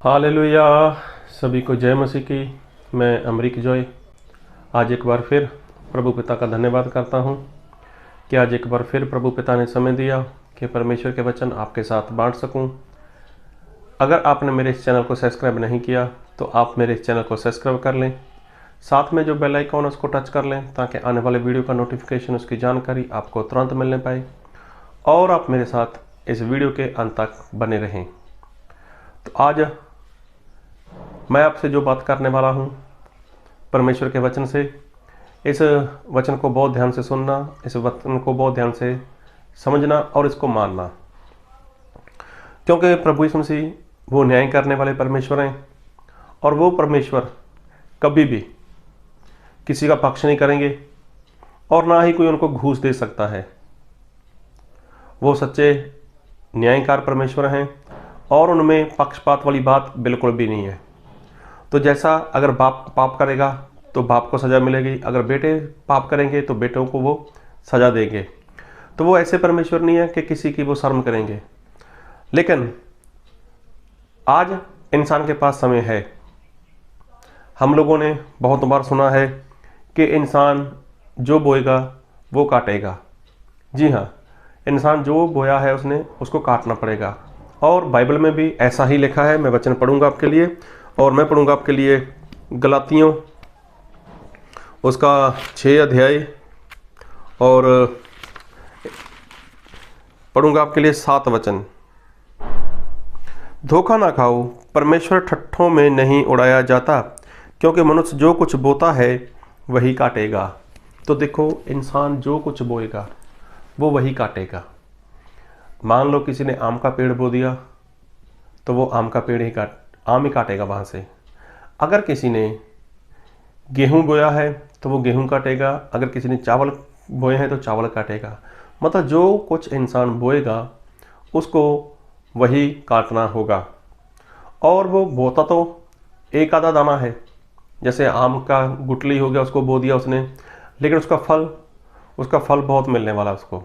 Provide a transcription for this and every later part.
Hallelujah. सभी को जय मसीह की। मैं अमरीक जॉय आज एक बार फिर प्रभु पिता का धन्यवाद करता हूँ कि आज एक बार फिर प्रभु पिता ने समय दिया कि परमेश्वर के वचन आपके साथ बांट सकूँ। अगर आपने मेरे इस चैनल को सब्सक्राइब नहीं किया तो आप मेरे इस चैनल को सब्सक्राइब कर लें, साथ में जो बेल आइकॉन है उसको टच कर लें ताकि आने वाले वीडियो का नोटिफिकेशन, उसकी जानकारी आपको तुरंत मिलने पाए और आप मेरे साथ इस वीडियो के अंत तक बने रहें। तो आज मैं आपसे जो बात करने वाला हूँ परमेश्वर के वचन से, इस वचन को बहुत ध्यान से सुनना, इस वचन को बहुत ध्यान से समझना और इसको मानना, क्योंकि प्रभु यीशु मसीह वो न्याय करने वाले परमेश्वर हैं और वो परमेश्वर कभी भी किसी का पक्ष नहीं करेंगे और ना ही कोई उनको घूस दे सकता है। वो सच्चे न्यायकार परमेश्वर हैं और उनमें पक्षपात वाली बात बिल्कुल भी नहीं है। तो जैसा अगर बाप पाप करेगा तो बाप को सज़ा मिलेगी, अगर बेटे पाप करेंगे तो बेटों को वो सज़ा देंगे। तो वो ऐसे परमेश्वर नहीं है कि किसी की वो शर्म करेंगे। लेकिन आज इंसान के पास समय है। हम लोगों ने बहुत बार सुना है कि इंसान जो बोएगा वो काटेगा। जी हाँ, इंसान जो बोया है उसने उसको काटना पड़ेगा और बाइबल में भी ऐसा ही लिखा है। मैं वचन पढ़ूंगा आपके लिए और मैं पढ़ूंगा आपके लिए गलातियों उसका 6 अध्याय और पढ़ूंगा आपके लिए 7 वचन। धोखा ना खाओ, परमेश्वर ठट्ठों में नहीं उड़ाया जाता, क्योंकि मनुष्य जो कुछ बोता है वही काटेगा। तो देखो, इंसान जो कुछ बोएगा वो वही काटेगा। मान लो किसी ने आम का पेड़ बो दिया तो वो आम ही काटेगा वहाँ से। अगर किसी ने गेहूँ बोया है तो वो गेहूँ काटेगा, अगर किसी ने चावल बोए हैं तो चावल काटेगा। मतलब जो कुछ इंसान बोएगा उसको वही काटना होगा। और वो बोता तो एक आधा दाना है, जैसे आम का गुठली हो गया, उसको बो दिया उसने, लेकिन उसका फल बहुत मिलने वाला उसको।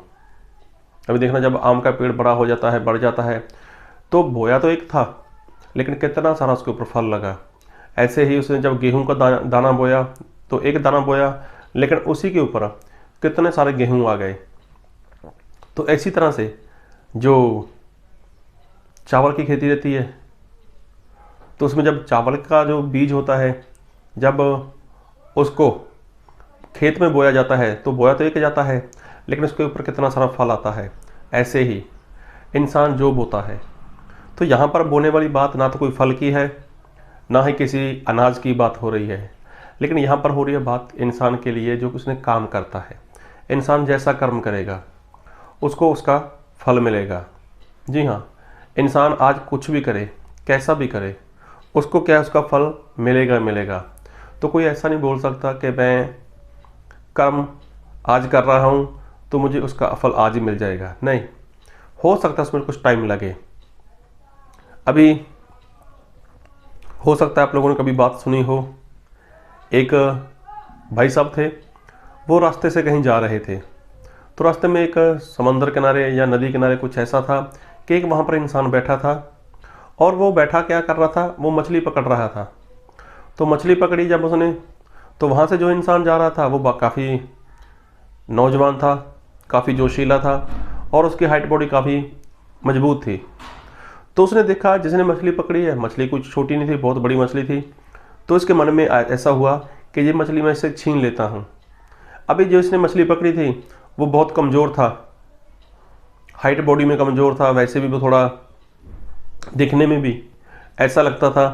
अभी देखना, जब आम का पेड़ बड़ा हो जाता है, बढ़ जाता है, तो बोया तो एक था लेकिन कितना सारा उसके ऊपर फल लगा। ऐसे ही उसने जब गेहूं का दाना बोया तो एक दाना बोया, लेकिन उसी के ऊपर कितने सारे गेहूं आ गए। तो इसी तरह से जो चावल की खेती रहती है तो उसमें जब चावल का जो बीज होता है, जब उसको खेत में बोया जाता है तो बोया तो एक जाता है लेकिन उसके ऊपर कितना सारा फल आता है। ऐसे ही इंसान जो बोता है, तो यहाँ पर बोने वाली बात ना तो कोई फल की है ना ही किसी अनाज की बात हो रही है, लेकिन यहाँ पर हो रही है बात इंसान के लिए जो उसने काम करता है। इंसान जैसा कर्म करेगा उसको उसका फल मिलेगा। जी हाँ, इंसान आज कुछ भी करे, कैसा भी करे, उसको क्या उसका फल मिलेगा। तो कोई ऐसा नहीं बोल सकता कि मैं कर्म आज कर रहा हूँ तो मुझे उसका फल आज ही मिल जाएगा। नहीं, हो सकता है उसमें कुछ टाइम लगे। अभी हो सकता है आप लोगों ने कभी बात सुनी हो, एक भाई साहब थे, वो रास्ते से कहीं जा रहे थे, तो रास्ते में एक समंदर किनारे या नदी किनारे कुछ ऐसा था कि एक वहाँ पर इंसान बैठा था और वो बैठा क्या कर रहा था, वो मछली पकड़ रहा था। तो मछली पकड़ी जब उसने, तो वहाँ से जो इंसान जा रहा था वो काफ़ी नौजवान था, काफ़ी जोशीला था और उसकी हाइट बॉडी काफ़ी मजबूत थी। तो उसने देखा जिसने मछली पकड़ी है, मछली कुछ छोटी नहीं थी, बहुत बड़ी मछली थी। तो इसके मन में ऐसा हुआ कि ये मछली मैं इससे छीन लेता हूँ। अभी जो इसने मछली पकड़ी थी वो बहुत कमज़ोर था, हाइट बॉडी में कमज़ोर था, वैसे भी वो थोड़ा दिखने में भी ऐसा लगता था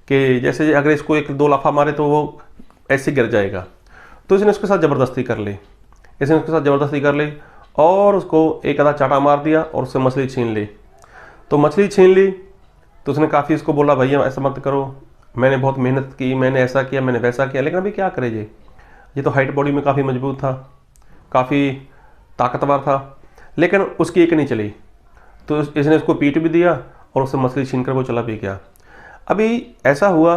कि जैसे अगर इसको 1-2 लाफा मारे तो वो ऐसे गिर जाएगा। तो इसने उसके साथ ज़बरदस्ती कर ली और उसको एक आधा चाटा मार दिया और उससे मछली छीन ली। तो मछली छीन ली तो उसने काफ़ी उसको बोला, भैया ऐसा मत करो, मैंने बहुत मेहनत की, मैंने ऐसा किया, मैंने वैसा किया, लेकिन अभी क्या करे ये तो हाइट बॉडी में काफ़ी मजबूत था, काफ़ी ताकतवर था, लेकिन उसकी एक नहीं चली। तो इसने उसको पीट भी दिया और उससे मछली छीन कर वो चला भी गया। अभी ऐसा हुआ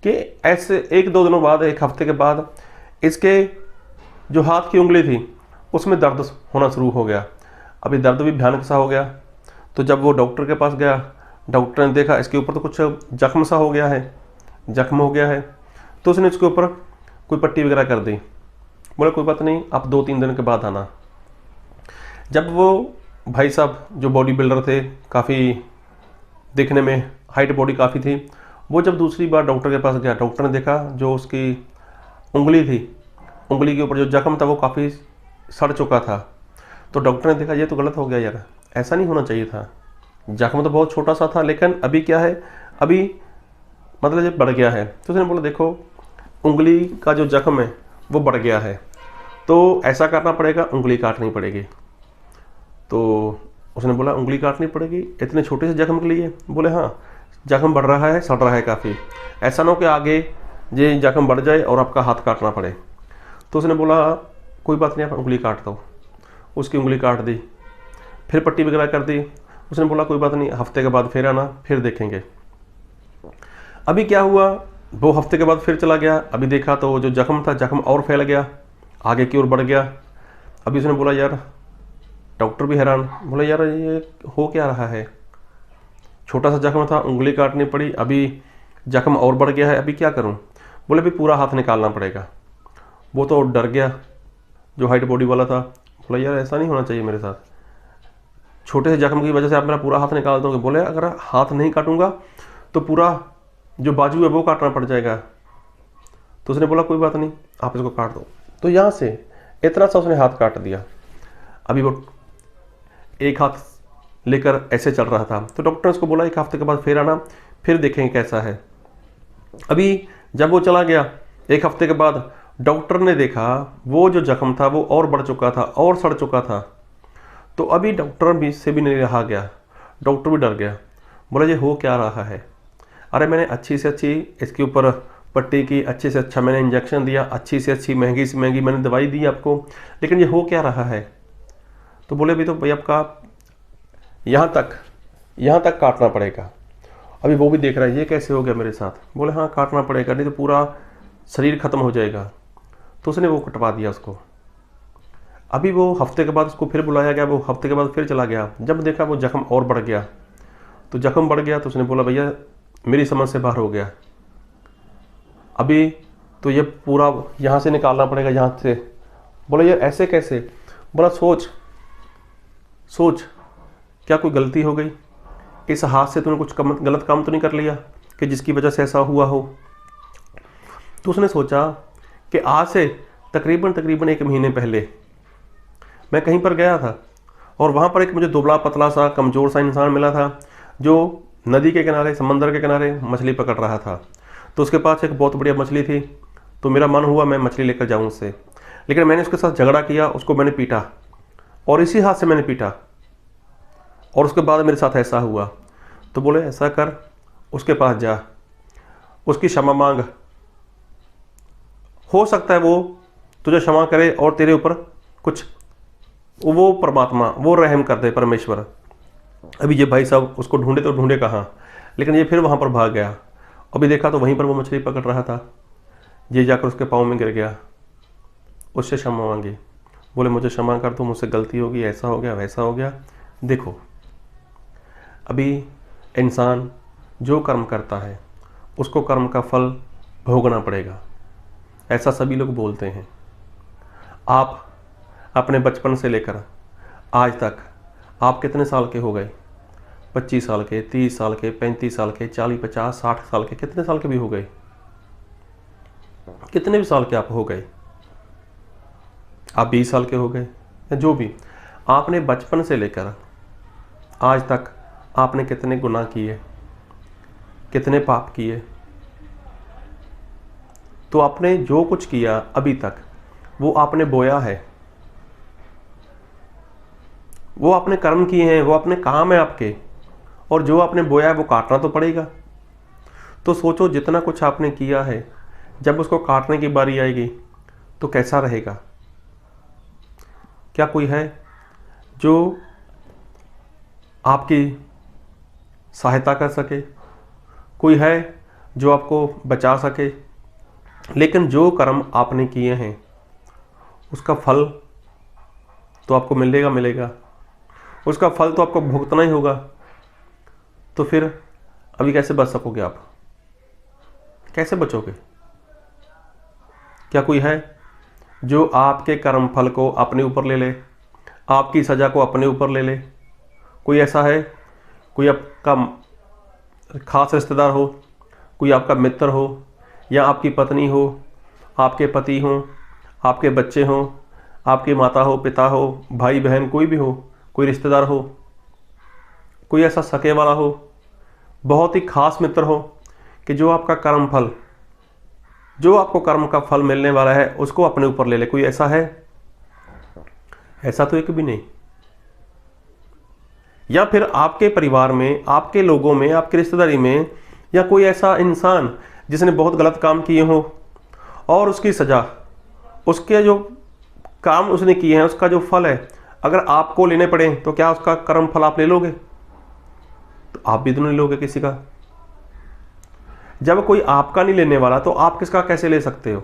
कि ऐसे 1-2 दिनों बाद, 1 हफ्ते के बाद, इसके जो हाथ की उंगली थी उसमें दर्द होना शुरू हो गया। अभी दर्द भी भयानक सा हो गया। तो जब वो डॉक्टर के पास गया, डॉक्टर ने देखा इसके ऊपर तो कुछ जख्म सा हो गया है, जख्म हो गया है, तो उसने इसके ऊपर कोई पट्टी वगैरह कर दी। बोले कोई बात नहीं, आप 2-3 दिन के बाद आना। जब वो भाई साहब जो बॉडी बिल्डर थे, काफ़ी दिखने में हाइट बॉडी काफ़ी थी, वो जब दूसरी बार डॉक्टर के पास गया, डॉक्टर ने देखा जो उसकी उंगली थी, उंगली के ऊपर जो जख्म था वो काफ़ी सड़ चुका था। तो डॉक्टर ने देखा ये तो गलत हो गया यार, ऐसा नहीं होना चाहिए था, जख्म तो बहुत छोटा सा था, लेकिन अभी क्या है, अभी मतलब जब बढ़ गया है। तो उसने बोला देखो उंगली का जो जख्म है वो बढ़ गया है, तो ऐसा करना पड़ेगा, उंगली काटनी पड़ेगी। तो उसने बोला उंगली काटनी पड़ेगी इतने छोटे से जख्म के लिए? बोले हाँ, जख्म बढ़ रहा है, सड़ रहा है काफ़ी, ऐसा ना हो कि आगे ये जख्म बढ़ जाए और आपका हाथ काटना पड़े। तो उसने बोला कोई बात नहीं, आप उंगली काट दो। उसकी उंगली काट दी, फिर पट्टी वगैरह कर दी। उसने बोला कोई बात नहीं, हफ्ते के बाद फिर आना, फिर देखेंगे। अभी क्या हुआ, वो हफ्ते के बाद फिर चला गया, अभी देखा तो जो जख्म था, जख्म और फैल गया, आगे की ओर बढ़ गया। अभी उसने बोला यार, डॉक्टर भी हैरान, बोला यार ये हो क्या रहा है, छोटा सा जख्म था, उंगली काटनी पड़ी, अभी जख्म और बढ़ गया है, अभी क्या करूं? बोले अभी पूरा हाथ निकालना पड़ेगा। वो तो डर गया जो हाइट बॉडी वाला था, बोला यार ऐसा नहीं होना चाहिए मेरे साथ, छोटे से जख्म की वजह से आप मेरा पूरा हाथ निकाल दोगे। बोले अगर हाथ नहीं काटूंगा तो पूरा जो बाजू है वो काटना पड़ जाएगा। तो उसने बोला कोई बात नहीं, आप इसको काट दो। तो यहाँ से इतना सा उसने हाथ काट दिया। अभी वो एक हाथ लेकर ऐसे चल रहा था, तो डॉक्टर ने उसको बोला 1 हफ्ते के बाद फिर आना, फिर देखेंगे कैसा है। अभी जब वो चला गया 1 हफ्ते के बाद, डॉक्टर ने देखा वो जो जख्म था वो और बढ़ चुका था और सड़ चुका था। तो अभी डॉक्टर भी से भी नहीं रहा गया, डॉक्टर भी डर गया, बोला ये हो क्या रहा है? अरे मैंने अच्छी से अच्छी इसके ऊपर पट्टी की, अच्छे से अच्छा मैंने इंजेक्शन दिया, अच्छी से अच्छी महंगी से महंगी मैंने दवाई दी आपको, लेकिन ये हो क्या रहा है? तो बोले अभी तो भाई आपका यहाँ तक काटना पड़ेगा। अभी वो भी देख रहा है ये कैसे हो गया मेरे साथ। बोले हाँ काटना पड़ेगा, नहीं तो पूरा शरीर खत्म हो जाएगा। तो उसने वो कटवा दिया उसको। अभी वो हफ्ते के बाद उसको फिर बुलाया गया, वो हफ्ते के बाद फिर चला गया, जब देखा वो जख्म और बढ़ गया। तो जख्म बढ़ गया तो उसने बोला भैया मेरी समझ से बाहर हो गया, अभी तो ये पूरा यहाँ से निकालना पड़ेगा, यहाँ से। बोला यार ऐसे कैसे? बोला सोच क्या कोई गलती हो गई? इस हाथ से तूने कुछ गलत काम तो नहीं कर लिया कि जिसकी वजह से ऐसा हुआ हो? तो उसने सोचा कि आज से तकरीबन 1 महीने पहले मैं कहीं पर गया था और वहाँ पर एक मुझे दुबला पतला सा कमज़ोर सा इंसान मिला था जो नदी के किनारे, समंदर के किनारे मछली पकड़ रहा था। तो उसके पास एक बहुत बढ़िया मछली थी, तो मेरा मन हुआ मैं मछली लेकर जाऊँ उससे, लेकिन मैंने उसके साथ झगड़ा किया, उसको मैंने पीटा और इसी हाथ से मैंने पीटा, और उसके बाद मेरे साथ ऐसा हुआ। तो बोले ऐसा कर, उसके पास जा, उसकी क्षमा मांग, हो सकता है वो तुझे क्षमा करे और तेरे ऊपर कुछ वो परमात्मा वो रहम कर दे, परमेश्वर। अभी ये भाई साहब उसको ढूंढे तो ढूंढे कहाँ, लेकिन ये फिर वहाँ पर भाग गया। अभी देखा तो वहीं पर वो मछली पकड़ रहा था, ये जाकर उसके पाँव में गिर गया, उससे क्षमा मांगी। बोले मुझे क्षमा कर दो, मुझसे गलती होगी, ऐसा हो गया वैसा हो गया। देखो अभी इंसान जो कर्म करता है उसको कर्म का फल भोगना पड़ेगा, ऐसा सभी लोग बोलते हैं। आप अपने बचपन से लेकर आज तक आप कितने साल के हो गए? 25 साल के, 30 साल के, 35 साल के, 40, 50, 60 साल के, कितने साल के भी हो गए, कितने भी साल के आप हो गए, आप 20 साल के हो गए या जो भी, आपने बचपन से लेकर आज तक आपने कितने गुनाह किए, कितने पाप किए? तो आपने जो कुछ किया अभी तक वो आपने बोया है, वो आपने कर्म किए हैं, वो अपने काम है आपके, और जो आपने बोया है वो काटना तो पड़ेगा। तो सोचो जितना कुछ आपने किया है, जब उसको काटने की बारी आएगी तो कैसा रहेगा? क्या कोई है जो आपकी सहायता कर सके? कोई है जो आपको बचा सके? लेकिन जो कर्म आपने किए हैं उसका फल तो आपको मिलेगा, उसका फल तो आपको भुगतना ही होगा। तो फिर अभी कैसे बच सकोगे आप? कैसे बचोगे? क्या कोई है जो आपके कर्म फल को अपने ऊपर ले ले, आपकी सज़ा को अपने ऊपर ले ले? कोई ऐसा है? कोई आपका खास रिश्तेदार हो, कोई आपका मित्र हो, या आपकी पत्नी हो, आपके पति हों, आपके बच्चे हों, आपकी माता हो, पिता हो, भाई बहन, कोई भी हो, कोई रिश्तेदार हो, कोई ऐसा सके वाला हो, बहुत ही खास मित्र हो कि जो आपका कर्म फल, जो आपको कर्म का फल मिलने वाला है उसको अपने ऊपर ले ले? कोई ऐसा है? ऐसा तो एक भी नहीं। या फिर आपके परिवार में, आपके लोगों में, आपकी रिश्तेदारी में, या कोई ऐसा इंसान जिसने बहुत गलत काम किए हो और उसकी सज़ा, उसके जो काम उसने किए हैं, उसका जो फल है, अगर आपको लेने पड़े तो क्या उसका कर्म फल आप ले लोगे? तो आप भी तो नहीं लोगे किसी का। जब कोई आपका नहीं लेने वाला तो आप किसका कैसे ले सकते हो?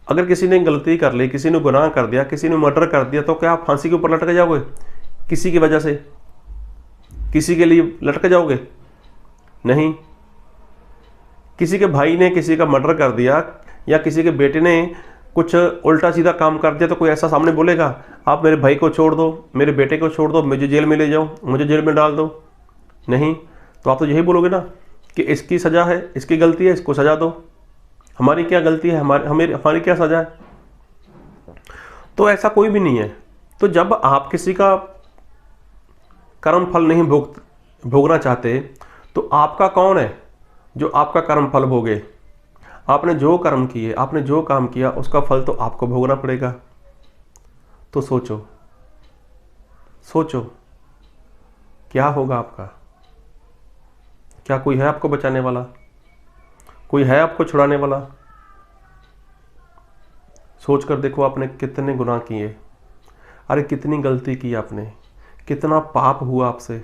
अगर किसी ने गलती कर ली, किसी ने गुनाह कर दिया, किसी ने मर्डर कर दिया, तो क्या आप फांसी के ऊपर लटक जाओगे? किसी की वजह से, किसी के लिए लटक जाओगे? नहीं। किसी के भाई ने किसी का मर्डर कर दिया या किसी के बेटे ने कुछ उल्टा सीधा काम कर दिया तो कोई ऐसा सामने बोलेगा आप मेरे भाई को छोड़ दो, मेरे बेटे को छोड़ दो, मुझे जेल में ले जाओ, मुझे जेल में डाल दो? नहीं। तो आप तो यही बोलोगे ना कि इसकी सज़ा है, इसकी गलती है, इसको सज़ा दो। हमारी क्या गलती है, हमारी क्या सज़ा है? तो ऐसा कोई भी नहीं है। तो जब आप किसी का कर्म फल नहीं भोगना चाहते तो आपका कौन है जो आपका कर्म फल भोगे? आपने जो कर्म किए, आपने जो काम किया, उसका फल तो आपको भोगना पड़ेगा। तो सोचो, सोचो क्या होगा आपका? क्या कोई है आपको बचाने वाला? कोई है आपको छुड़ाने वाला? सोच कर देखो आपने कितने गुनाह किए, अरे कितनी गलती की आपने, कितना पाप हुआ आपसे,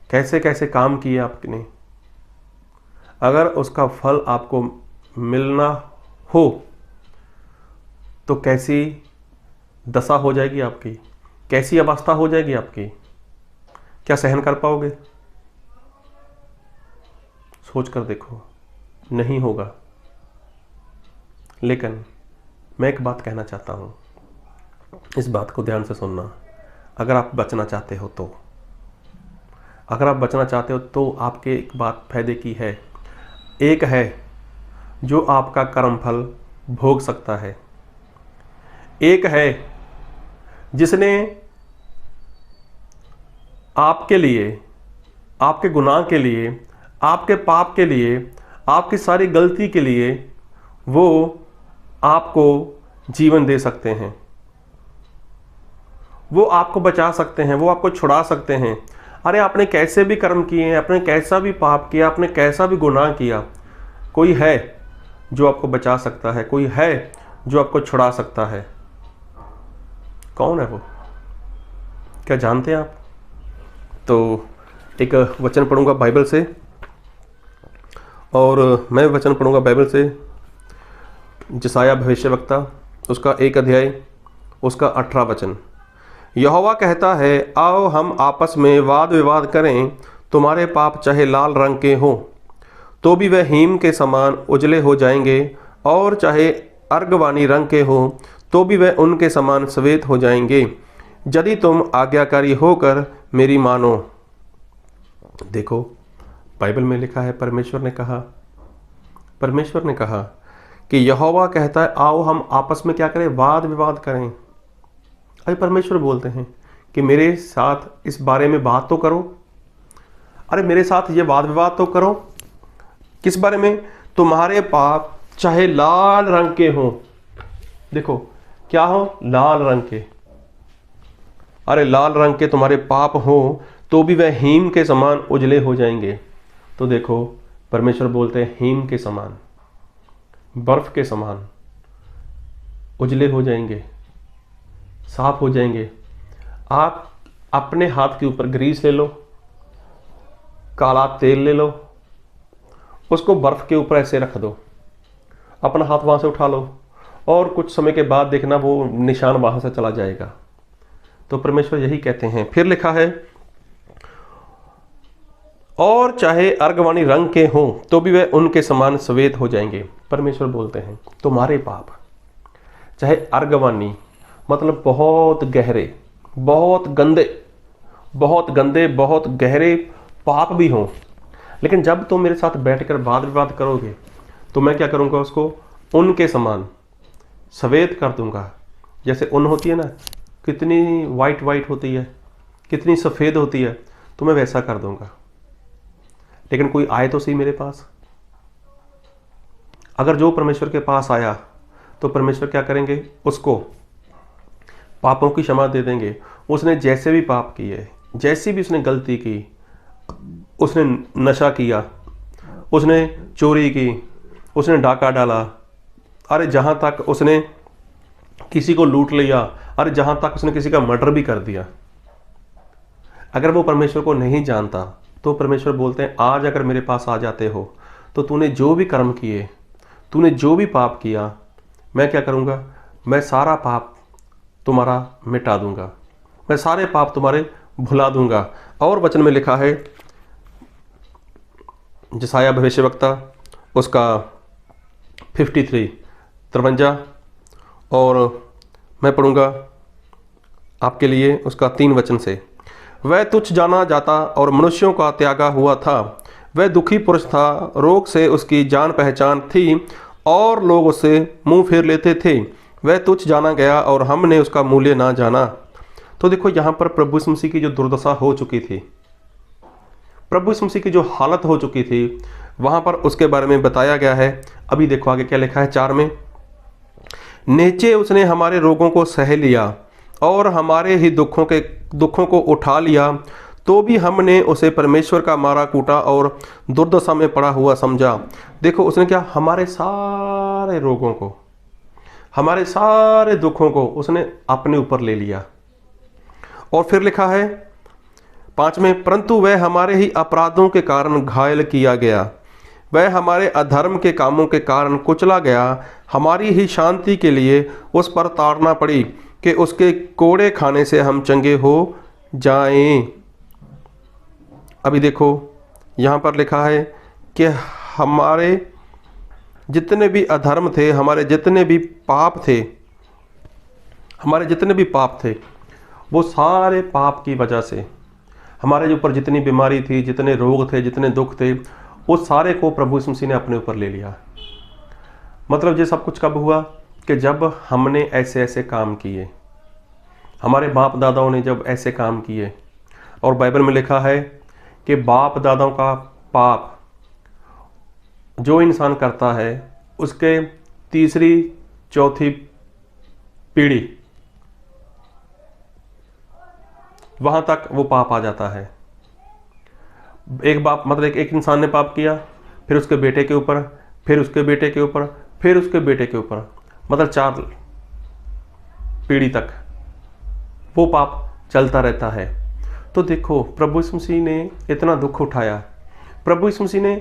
कैसे कैसे काम किए आपने। अगर उसका फल आपको मिलना हो तो कैसी दशा हो जाएगी आपकी, कैसी अवस्था हो जाएगी आपकी? क्या सहन कर पाओगे? सोच कर देखो, नहीं होगा। लेकिन मैं एक बात कहना चाहता हूँ, इस बात को ध्यान से सुनना। अगर आप बचना चाहते हो तो, अगर आप बचना चाहते हो तो आपके एक बात फायदे की है। एक है जो आपका कर्म फल भोग सकता है, एक है जिसने आपके लिए, आपके गुनाह के लिए, आपके पाप के लिए, आपकी सारी गलती के लिए वो आपको जीवन दे सकते हैं, वो आपको बचा सकते हैं, वो आपको छुड़ा सकते हैं। अरे आपने कैसे भी कर्म किए हैं, आपने कैसा भी पाप किया, आपने कैसा भी गुनाह किया, कोई है जो आपको बचा सकता है, कोई है जो आपको छुड़ा सकता है। कौन है वो? क्या जानते हैं आप? तो एक वचन पढ़ूंगा बाइबल से, और मैं वचन पढ़ूंगा बाइबल से जसाया भविष्यवक्ता, उसका 1 अध्याय, उसका 18 वचन। यहोवा कहता है, आओ हम आपस में वाद विवाद करें, तुम्हारे पाप चाहे लाल रंग के हों तो भी वह हीम के समान उजले हो जाएंगे, और चाहे अर्गवानी रंग के हों तो भी वह उनके समान श्वेत हो जाएंगे, यदि तुम आज्ञाकारी होकर मेरी मानो। देखो बाइबल में लिखा है, परमेश्वर ने कहा कि यहोवा कहता है आओ हम आपस में क्या करें, वाद विवाद करें। अरे परमेश्वर बोलते हैं कि मेरे साथ इस बारे में बात तो करो, अरे मेरे साथ ये वाद विवाद तो करो। किस बारे में? तुम्हारे पाप चाहे लाल रंग के हों। देखो क्या हो? लाल रंग के। अरे लाल रंग के तुम्हारे पाप हो तो भी वह हीम के समान उजले हो जाएंगे। तो देखो परमेश्वर बोलते हैं हीम के समान, बर्फ के समान उजले हो जाएंगे, साफ हो जाएंगे। आप अपने हाथ के ऊपर ग्रीस ले लो, काला तेल ले लो, उसको बर्फ के ऊपर ऐसे रख दो, अपना हाथ वहां से उठा लो, और कुछ समय के बाद देखना वो निशान वहां से चला जाएगा। तो परमेश्वर यही कहते हैं। फिर लिखा है और चाहे अर्गवाणी रंग के हों तो भी वे उनके समान श्वेत हो जाएंगे। परमेश्वर बोलते हैं तुम्हारे पाप चाहे अर्गवाणी मतलब बहुत गहरे, बहुत गंदे, बहुत गंदे, बहुत गहरे पाप भी हों, लेकिन जब तुम मेरे साथ बैठकर वाद विवाद करोगे तो मैं क्या करूँगा, उसको उनके समान श्वेत कर दूंगा। जैसे ऊन होती है ना, कितनी वाइट वाइट होती है, कितनी सफ़ेद होती है, तो मैं वैसा कर दूंगा। लेकिन कोई आए तो सही मेरे पास। अगर जो परमेश्वर के पास आया तो परमेश्वर क्या करेंगे, उसको पापों की क्षमा दे देंगे। उसने जैसे भी पाप किए, जैसी भी उसने गलती की, उसने नशा किया, उसने चोरी की, उसने डाका डाला, अरे जहाँ तक उसने किसी को लूट लिया, अरे जहाँ तक उसने किसी का मर्डर भी कर दिया, अगर वो परमेश्वर को नहीं जानता तो परमेश्वर बोलते हैं आज अगर मेरे पास आ जाते हो तो तूने जो भी कर्म किए, तूने जो भी पाप किया, मैं क्या करूँगा, मैं सारा पाप तुम्हारा मिटा दूंगा, मैं सारे पाप तुम्हारे भुला दूंगा। और वचन में लिखा है, यशायाह भविष्यवक्ता उसका 53 और मैं पढ़ूंगा आपके लिए उसका 3 वचन से। वह तुच्छ जाना जाता और मनुष्यों का त्यागा हुआ था, वह दुखी पुरुष था, रोग से उसकी जान पहचान थी और लोग उससे मुंह फेर लेते थे। वह तुच्छ जाना गया और हमने उसका मूल्य ना जाना। तो देखो यहाँ पर प्रभु यीशु मसीह की जो दुर्दशा हो चुकी थी, प्रभु यीशु मसीह की जो हालत हो चुकी थी, वहाँ पर उसके बारे में बताया गया है। अभी देखो आगे क्या लिखा है 4 में, नीचे उसने हमारे रोगों को सह लिया और हमारे ही दुखों को उठा लिया, तो भी हमने उसे परमेश्वर का मारा कूटा और दुर्दशा में पड़ा हुआ समझा। देखो उसने क्या, हमारे सारे रोगों को, हमारे सारे दुखों को उसने अपने ऊपर ले लिया। और फिर लिखा है 5 में, परंतु वह हमारे ही अपराधों के कारण घायल किया गया, वह हमारे अधर्म के कामों के कारण कुचला गया, हमारी ही शांति के लिए उस पर ताड़ना पड़ी कि उसके कोड़े खाने से हम चंगे हो जाएं। अभी देखो यहाँ पर लिखा है कि हमारे जितने भी अधर्म थे, हमारे जितने भी पाप थे, हमारे जितने भी पाप थे, वो सारे पाप की वजह से हमारे ऊपर जितनी बीमारी थी, जितने रोग थे, जितने दुख थे, वो सारे को प्रभु यीशु मसीह ने अपने ऊपर ले लिया। मतलब ये सब कुछ कब हुआ कि जब हमने ऐसे ऐसे काम किए, हमारे बाप दादाओं ने जब ऐसे काम किए। और बाइबल में लिखा है कि बाप दादाओं का पाप जो इंसान करता है, उसके तीसरी चौथी पीढ़ी वहाँ तक वो पाप आ जाता है। एक बाप मतलब एक इंसान ने पाप किया, फिर उसके बेटे के ऊपर, फिर उसके बेटे के ऊपर, फिर उसके बेटे के ऊपर, मतलब 4 पीढ़ी तक वो पाप चलता रहता है। तो देखो प्रभु यीशु मसीह ने इतना दुख उठाया, प्रभु यीशु मसीह ने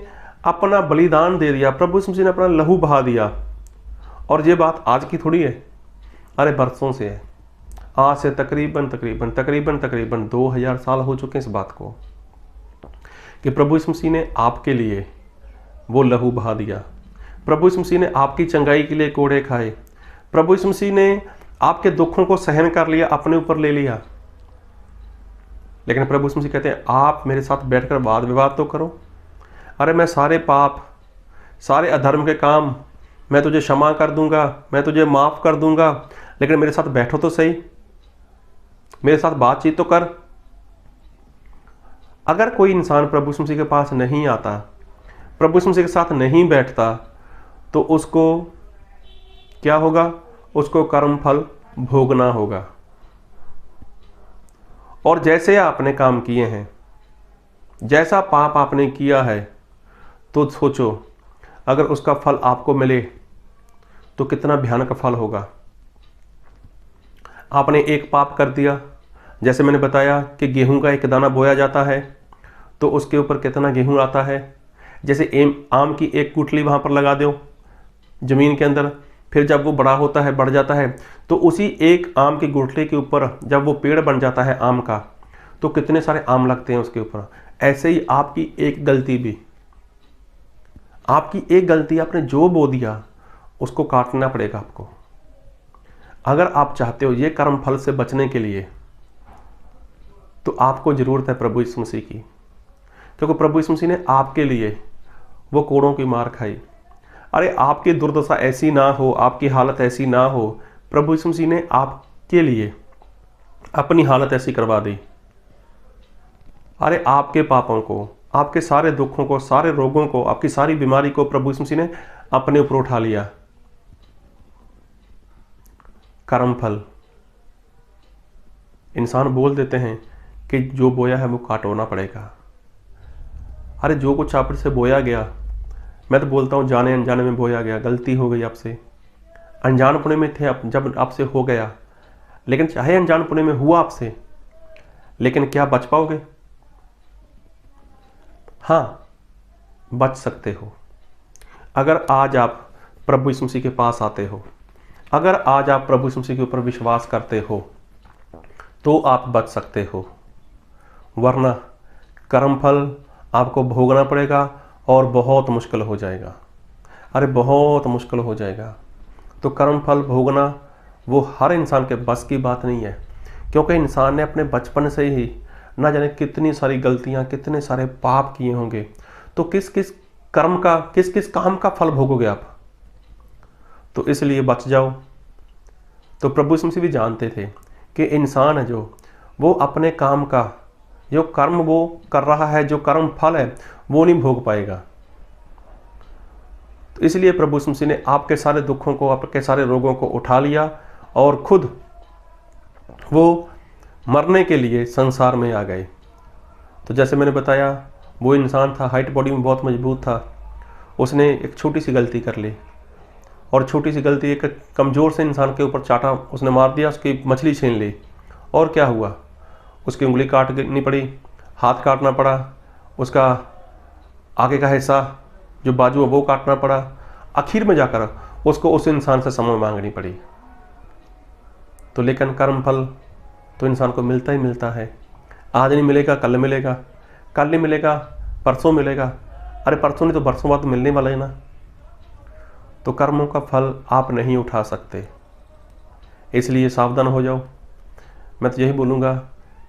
अपना बलिदान दे दिया, प्रभु यीशु मसीह ने अपना लहू बहा दिया। और ये बात आज की थोड़ी है, अरे बरसों से है। आज से तकरीबन 2000 साल हो चुके हैं इस बात को, कि प्रभु यीशु मसीह ने आपके लिए वो लहू बहा दिया, प्रभु यीशु मसीह ने आपकी चंगाई के लिए कोड़े खाए, प्रभु यीशु मसीह ने आपके दुखों को सहन कर लिया, अपने ऊपर ले लिया। लेकिन प्रभु यीशु मसीह कहते हैं आप मेरे साथ बैठकर वाद विवाद तो करो। अरे मैं सारे पाप, सारे अधर्म के काम मैं तुझे क्षमा कर दूंगा, मैं तुझे माफ़ कर दूंगा, लेकिन मेरे साथ बैठो तो सही, मेरे साथ बातचीत तो कर। अगर कोई इंसान प्रभु यीशु मसीह के पास नहीं आता, प्रभु यीशु मसीह के साथ नहीं बैठता, तो उसको क्या होगा, उसको कर्म फल भोगना होगा। और जैसे आपने काम किए हैं, जैसा पाप आपने किया है, तो सोचो अगर उसका फल आपको मिले तो कितना भयानक फल होगा। आपने एक पाप कर दिया, जैसे मैंने बताया कि गेहूं का एक दाना बोया जाता है तो उसके ऊपर कितना गेहूं आता है। जैसे आम की एक गुठली वहाँ पर लगा दो ज़मीन के अंदर, फिर जब वो बड़ा होता है, बढ़ जाता है, तो उसी एक आम की गुठली के ऊपर जब वो पेड़ बन जाता है आम का, तो कितने सारे आम लगते हैं उसके ऊपर। ऐसे ही आपकी एक गलती भी, आपकी एक गलती आपने जो बो दिया उसको काटना पड़ेगा आपको। अगर आप चाहते हो ये कर्म फल से बचने के लिए, तो आपको ज़रूरत है प्रभु यीशु मसीह की, क्योंकि प्रभु यीशु मसीह ने आपके लिए वो कोड़ों की मार खाई। अरे आपकी दुर्दशा ऐसी ना हो, आपकी हालत ऐसी ना हो, प्रभु यीशु मसीह ने आपके लिए अपनी हालत ऐसी करवा दी। अरे आपके पापों को, आपके सारे दुखों को, सारे रोगों को, आपकी सारी बीमारी को प्रभु यीशु मसीह ने अपने ऊपर उठा लिया। कर्म फल, इंसान बोल देते हैं कि जो बोया है वो काटना पड़ेगा। अरे जो कुछ आप से बोया गया, मैं तो बोलता हूँ जाने अनजाने में बोया गया, गलती हो गई आपसे, अनजानपुणे में थे आप, जब आपसे हो गया, लेकिन चाहे अनजानपुणे में हुआ आपसे, लेकिन क्या बच पाओगे? हाँ, बच सकते हो। अगर आज आप प्रभु यीशु मसीह के पास आते हो, अगर आज आप प्रभु यीशु मसीह के ऊपर विश्वास करते हो, तो आप बच सकते हो, वरना कर्मफल आपको भोगना पड़ेगा और बहुत मुश्किल हो जाएगा। अरे बहुत मुश्किल हो जाएगा। तो कर्मफल भोगना वो हर इंसान के बस की बात नहीं है, क्योंकि इंसान ने अपने बचपन से ही ना जाने कितनी सारी गलतियां, कितने सारे पाप किए होंगे। तो किस किस कर्म का, किस किस काम का फल भोगोगे आप? तो इसलिए बच जाओ। तो प्रभु यीशु मसीह भी जानते थे कि इंसान है जो, वो अपने काम का जो कर्म वो कर रहा है, जो कर्म फल है, वो नहीं भोग पाएगा। तो इसलिए प्रभु यीशु मसीह ने आपके सारे दुखों को, आपके सारे रोगों को उठा लिया और खुद वो मरने के लिए संसार में आ गए। तो जैसे मैंने बताया, वो इंसान था, हाइट बॉडी में बहुत मजबूत था, उसने एक छोटी सी गलती कर ली, और छोटी सी गलती एक कमज़ोर से इंसान के ऊपर चाटा उसने मार दिया, उसकी मछली छीन ली, और क्या हुआ? उसकी उंगली काटनी पड़ी, हाथ काटना पड़ा, उसका आगे का हिस्सा जो बाजू है वो काटना पड़ा, आखिर में जाकर उसको उस इंसान से क्षमा मांगनी पड़ी। तो लेकिन कर्म फल तो इंसान को मिलता ही मिलता है। आज नहीं मिलेगा, कल मिलेगा, कल नहीं मिलेगा, परसों मिलेगा। अरे परसों नहीं तो बरसों बाद तो मिलने वाला है ना। तो कर्मों का फल आप नहीं उठा सकते, इसलिए सावधान हो जाओ। मैं तो यही बोलूँगा,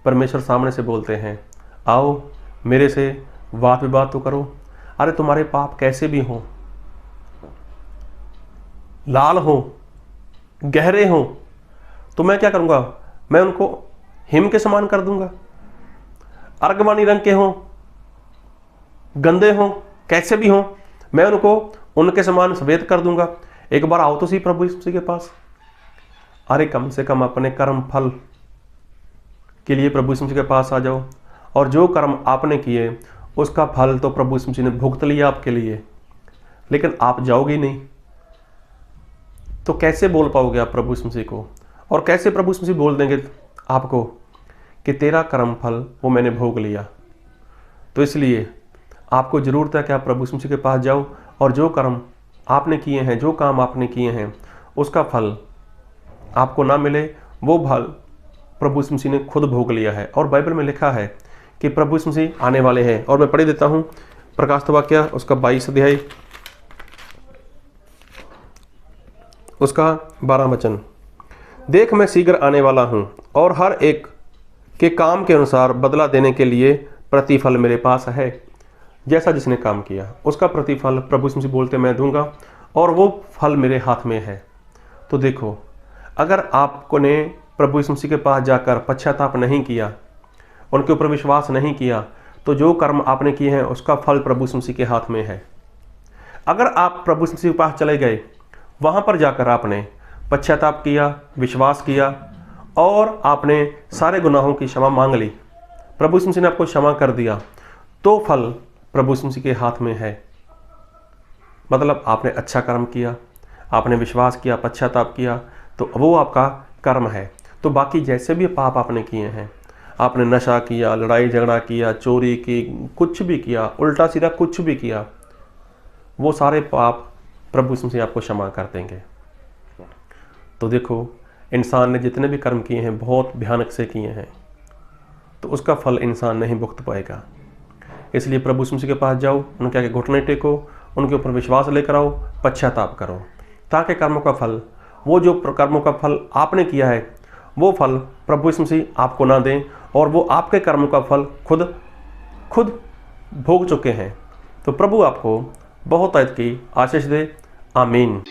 परमेश्वर सामने से बोलते हैं, आओ मेरे से वाद विवाद तो करो। अरे तुम्हारे पाप कैसे भी हों, लाल हो, गहरे हों, तो मैं क्या करूँगा? मैं उनको हिम के समान कर दूंगा। अर्गवानी रंग के हों, गंदे हों, कैसे भी हों, मैं उनको उनके समान सफेद कर दूंगा। एक बार आओ तो सही प्रभु यीशु के पास। अरे कम से कम अपने कर्म फल के लिए प्रभु यीशु के पास आ जाओ, और जो कर्म आपने किए उसका फल तो प्रभु यीशु ने भुगत लिया आपके लिए, लेकिन आप जाओगे नहीं। तो कैसे बोल पाओगे आप प्रभु यीशु को? और कैसे प्रभु यीशु बोल देंगे आपको कि तेरा कर्म फल वो मैंने भोग लिया? तो इसलिए आपको ज़रूरत है कि आप प्रभु यीशु के पास जाओ, और जो कर्म आपने किए हैं, जो काम आपने किए हैं, उसका फल आपको ना मिले, वो फल प्रभु यीशु मसीह ने खुद भोग लिया है। और बाइबल में लिखा है कि प्रभु यीशु मसीह आने वाले हैं। और मैं पढ़ देता हूँ प्रकाशित वाक्य उसका 22 अध्याय उसका 12 वचन। देख मैं शीघ्र आने वाला हूँ, और हर एक के काम के अनुसार बदला देने के लिए प्रतिफल मेरे पास है। जैसा जिसने काम किया उसका प्रतिफल प्रभु यीशु मसीह बोलते मैं दूंगा, और वो फल मेरे हाथ में है। तो देखो, अगर आपको ने प्रभु यीशु मसीह के पास जाकर पश्चाताप नहीं किया, उनके ऊपर विश्वास नहीं किया, तो जो कर्म आपने किए हैं उसका फल प्रभु यीशु मसीह के हाथ में है। अगर आप प्रभु यीशु मसीह के पास चले गए, वहाँ पर जाकर आपने पश्चाताप किया, विश्वास किया, और आपने सारे गुनाहों की क्षमा मांग ली, प्रभु यीशु मसीह ने आपको क्षमा कर दिया, तो फल प्रभु यीशु मसीह के हाथ में है। मतलब आपने अच्छा कर्म किया, आपने विश्वास किया, पश्चाताप किया, तो वो आपका कर्म है। तो बाकी जैसे भी पाप आपने किए हैं, आपने नशा किया, लड़ाई झगड़ा किया, चोरी की, कुछ भी किया, उल्टा सीधा कुछ भी किया, वो सारे पाप प्रभु यीशु मसीह आपको क्षमा कर देंगे। तो देखो, इंसान ने जितने भी कर्म किए हैं बहुत भयानक से किए हैं, तो उसका फल इंसान नहीं भुगत पाएगा। इसलिए प्रभु यीशु मसीह के पास जाओ, उनके आगे घुटने टेको, उनके ऊपर विश्वास लेकर आओ, पश्चाताप करो, ताकि कर्मों का फल, वो जो कर्मों का फल आपने किया है, वो फल प्रभु यीशु मसीह आपको ना दें, और वो आपके कर्मों का फल खुद भोग चुके हैं। तो प्रभु आपको बहुत की आशीष दे। आमीन।